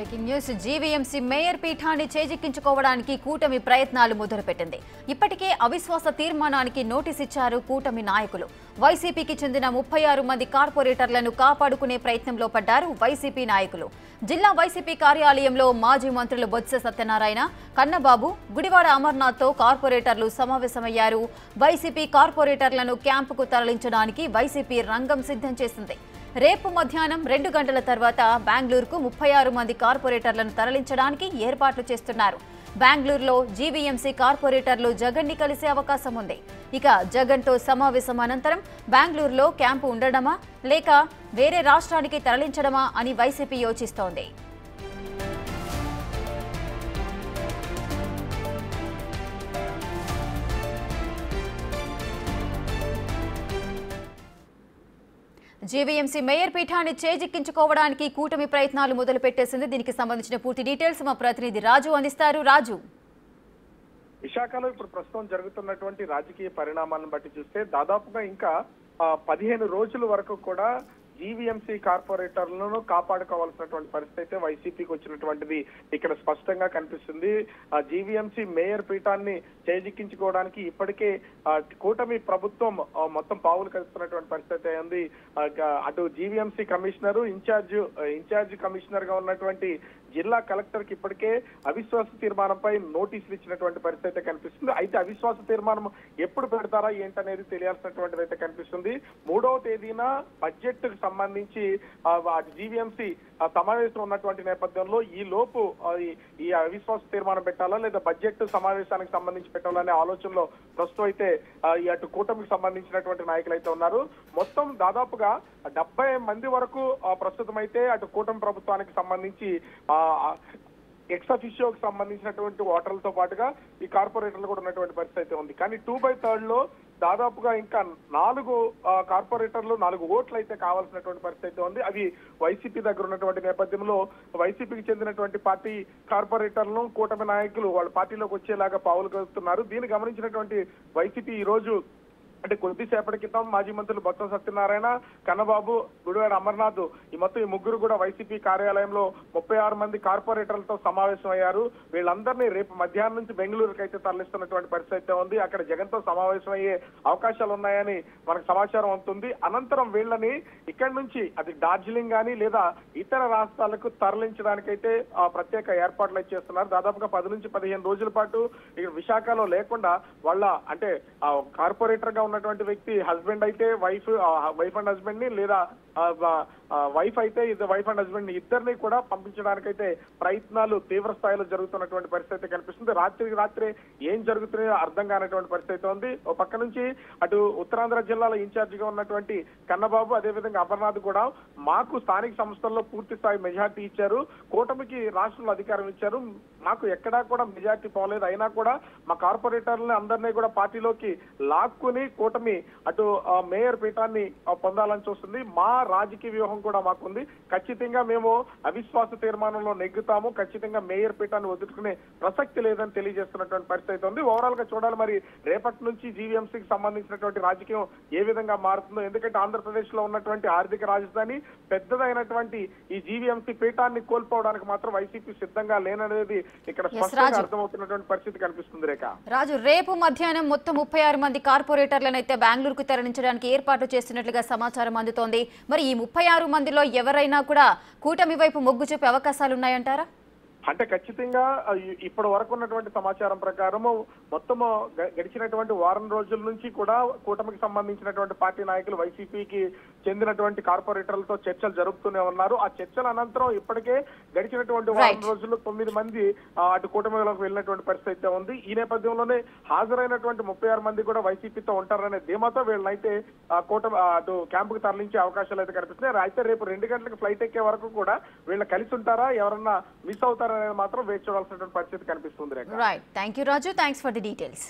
Breaking news GVMC mayor పీఠాన్ని చేజిక్కించుకోవడానికి కూటమి ప్రయత్నాలు మొదలుపెట్టింది. ఇప్పటికే అవిశ్వాస తీర్మానానికి నోటీస్ ఇచ్చారు కూటమి నాయకులు. వైసీపీకి చెందిన 36 మంది కార్పొరేటర్లను కాపాడుకునే ప్రయత్నంలో పడ్డారు వైసీపీ నాయకులు. జిల్లా వైసీపీ కార్యాలయంలో మాజీ మంత్రులు బొత్స సత్యనారాయణ, కన్నబాబు, గుడివాడ అమర్నాథ్తో కార్పొరేటర్లు సమావేశమయ్యారు. వైసీపీ కార్పొరేటర్లను క్యాంపుకు తరలించడానికి వైసీపీ రంగం సిద్ధం చేసింది. రేపు మధ్యాహ్నం 2 గంటల తర్వాత బెంగళూరుకు 36 మంది కార్పొరేటర్లను తరలించడానికి ఏర్పాట్లు చేస్తున్నారు. బెంగళూరులో జీవీఎంసీ కార్పొరేటర్లు జగన్ ని కలిసే అవకాశం ఉంది. ఇక జగన్ తో సమావేశం అనంతరం బెంగళూరులో క్యాంపు ఉండడమా లేక వేరే రాష్ట్రానికి తరలించడమా అని వైసీపీ యోచిస్తోంది. జీవీఎంసీ మేయర్ పీఠాన్ని చేజిక్కించుకోవడానికి కూటమి ప్రయత్నాలు మొదలుపెట్టేసింది. దీనికి సంబంధించిన పూర్తి డీటెయిల్స్ మా ప్రతినిధి రాజు అందిస్తారు. రాజు, విశాఖలో ఇప్పుడు ప్రస్తుతం జరుగుతున్నటువంటి రాజకీయ పరిణామాలను బట్టి చూస్తే దాదాపుగా ఇంకా 15 రోజుల వరకు కూడా జీవీఎంసీ కార్పొరేటర్లను కాపాడుకోవాల్సినటువంటి పరిస్థితి అయితే వైసీపీకి వచ్చినటువంటిది ఇక్కడ స్పష్టంగా కనిపిస్తుంది. జీవీఎంసీ మేయర్ పీఠాన్ని చేజిక్కించుకోవడానికి ఇప్పటికే కూటమి ప్రభుత్వం మొత్తం పావులు కలుపుతున్నటువంటి పరిస్థితి ఉంది. అటు జీవీఎంసీ కమిషనర్ ఇన్ఛార్జ్ కమిషనర్ గా ఉన్నటువంటి జిల్లా కలెక్టర్ కి ఇప్పటికే అవిశ్వాస తీర్మానంపై నోటీసులు ఇచ్చినటువంటి పరిస్థితి కనిపిస్తుంది. అయితే అవిశ్వాస తీర్మానం ఎప్పుడు పెడతారా ఏంటనేది తెలియాల్సినటువంటిది అయితే కనిపిస్తుంది. 3వ తేదీన బడ్జెట్ కు సంబంధించి జీవీఎంసీ సమావేశం ఉన్నటువంటి నేపథ్యంలో ఈ లోపు ఈ అవిశ్వాస తీర్మానం పెట్టాలా లేదా బడ్జెట్ సమావేశానికి సంబంధించి పెట్టాలనే ఆలోచనలో ప్రస్తుతం అయితే అటు కూటమికి సంబంధించినటువంటి నాయకులు అయితే ఉన్నారు. మొత్తం దాదాపుగా 70 మంది వరకు ప్రస్తుతం అయితే అటు కూటమి ప్రభుత్వానికి సంబంధించి ఎక్స్ అఫిషియోకి సంబంధించినటువంటి ఓటర్లతో పాటుగా ఈ కార్పొరేటర్లు కూడా ఉన్నటువంటి పరిస్థితి అయితే ఉంది. కానీ 2/3 లో దాదాపుగా ఇంకా 4 కార్పొరేటర్లు 4 ఓట్లు అయితే కావాల్సినటువంటి పరిస్థితి ఉంది. అవి వైసీపీ దగ్గర ఉన్నటువంటి నేపథ్యంలో వైసీపీకి చెందినటువంటి పార్టీ కార్పొరేటర్లను కూటమి నాయకులు వాళ్ళ పార్టీలోకి వచ్చేలాగా పావులు కలుపుతున్నారు. దీన్ని గమనించినటువంటి వైసీపీ ఈ రోజు అంటే కొద్దిసేపటి క్రితం మాజీ మంత్రులు బొత్స సత్యనారాయణ, కన్నబాబు, గుడివాడ అమర్నాథ్ ఈ ముగ్గురు కూడా వైసీపీ కార్యాలయంలో 36 మంది కార్పొరేటర్లతో సమావేశం అయ్యారు. వీళ్ళందరినీ రేపు మధ్యాహ్నం నుంచి బెంగళూరుకి అయితే తరలిస్తున్నటువంటి పరిస్థితి ఉంది. అక్కడ జగన్ తో సమావేశం అయ్యే అవకాశాలు ఉన్నాయని మనకు సమాచారం అవుతుంది. అనంతరం వీళ్ళని ఇక్కడి నుంచి అది డార్జిలింగ్ కానీ లేదా ఇతర రాష్ట్రాలకు తరలించడానికైతే ప్రత్యేక ఏర్పాట్లు చేస్తున్నారు. దాదాపుగా 10 నుంచి 15 రోజుల పాటు ఇక్కడ విశాఖలో లేకుండా వాళ్ళ అంటే కార్పొరేటర్ గా ఉన్నటువంటి వ్యక్తి హస్బెండ్ అయితే వైఫ్ అండ్ హస్బెండ్ ని లేదా వైఫ్ అయితే వైఫ్ అండ్ హస్బెండ్ ని ఇద్దరిని కూడా పంపించడానికైతే ప్రయత్నాలు తీవ్ర స్థాయిలో జరుగుతున్నటువంటి పరిస్థితి కనిపిస్తుంది. రాత్రి ఏం జరుగుతున్నాయో అర్థం కానటువంటి పరిస్థితి ఉంది. ఒక పక్క నుంచి అటు ఉత్తరాంధ్ర జిల్లాలో ఇన్ఛార్జ్ గా ఉన్నటువంటి కన్నబాబు అదేవిధంగా అమర్నాథ్ కూడా మాకు స్థానిక సంస్థల్లో పూర్తి స్థాయి మెజార్టీ ఇచ్చారు, కూటమికి రాష్ట్రంలో అధికారం ఇచ్చారు, మాకు ఎక్కడా కూడా మెజార్టీ పోలేదు, అయినా కూడా మా కార్పొరేటర్లని అందరినీ కూడా పార్టీలోకి లాక్కుని కూటమి అటు మేయర్ పీఠాన్ని పొందాలని చూస్తుంది. మా రాజకీయ వ్యూహం కూడా మాకుంది, ఖచ్చితంగా మేము అవిశ్వాస తీర్మానంలో నెగ్గుతాము, ఖచ్చితంగా మేయర్ పీఠాన్ని వదులుకునే ప్రసక్తి లేదని తెలియజేస్తున్నటువంటి పరిస్థితి ఉంది. ఓవరాల్ గా చూడాలి మరి రేపటి నుంచి జీవీఎంసీకి సంబంధించినటువంటి రాజకీయం ఏ విధంగా మారుతుందో. ఎందుకంటే ఆంధ్రప్రదేశ్ లో ఉన్నటువంటి ఆర్థిక రాజధాని పెద్దదైనటువంటి ఈ జీవీఎంసీ పీఠాన్ని కోల్పోవడానికి మాత్రం వైసీపీ సిద్ధంగా లేననేది ఇక్కడ స్పష్టంగా అర్థమవుతున్నటువంటి పరిస్థితి కనిపిస్తుంది. రేఖ రాజు, రేపు మధ్యాహ్నం మొత్తం 36 మంది కార్పొరేటర్లను అయితే బెంగళూరుకు తరలించడానికి ఏర్పాటు చేస్తున్నట్లుగా సమాచారం అందుతోంది. మరి ఈ 36 మందిలో ఎవరైనా కూడా కూటమి వైపు మొగ్గు చూపే అవకాశాలు ఉన్నాయంటారా? అంటే ఖచ్చితంగా ఇప్పటి వరకు ఉన్నటువంటి సమాచారం ప్రకారము మొత్తము గడిచినటువంటి వారం రోజుల నుంచి కూడా కూటమికి సంబంధించినటువంటి పార్టీ నాయకులు వైసీపీకి చెందినటువంటి కార్పొరేటర్లతో చర్చలు జరుపుతూనే ఉన్నారు. ఆ చర్చల అనంతరం ఇప్పటికే గడిచినటువంటి వారం రోజుల్లో 9 మంది అటు కూటమిలోకి వెళ్ళినటువంటి పరిస్థితి ఉంది. ఈ నేపథ్యంలోనే హాజరైనటువంటి 36 మంది కూడా వైసీపీతో ఉంటారనే ధీమాతో వీళ్ళనైతే కూటమి అటు క్యాంపుకు తరలించే అవకాశాలు అయితే కనిపిస్తున్నాయి. అయితే రేపు 2 గంటలకు ఫ్లైట్ ఎక్కే వరకు కూడా వీళ్ళ కలిసి ఉంటారా, ఎవరన్నా మిస్ అవుతారా అనేది మాత్రం వేచి చూడాల్సినటువంటి పరిస్థితి కనిపిస్తుంది. Right, thank you Raju, thanks for the details.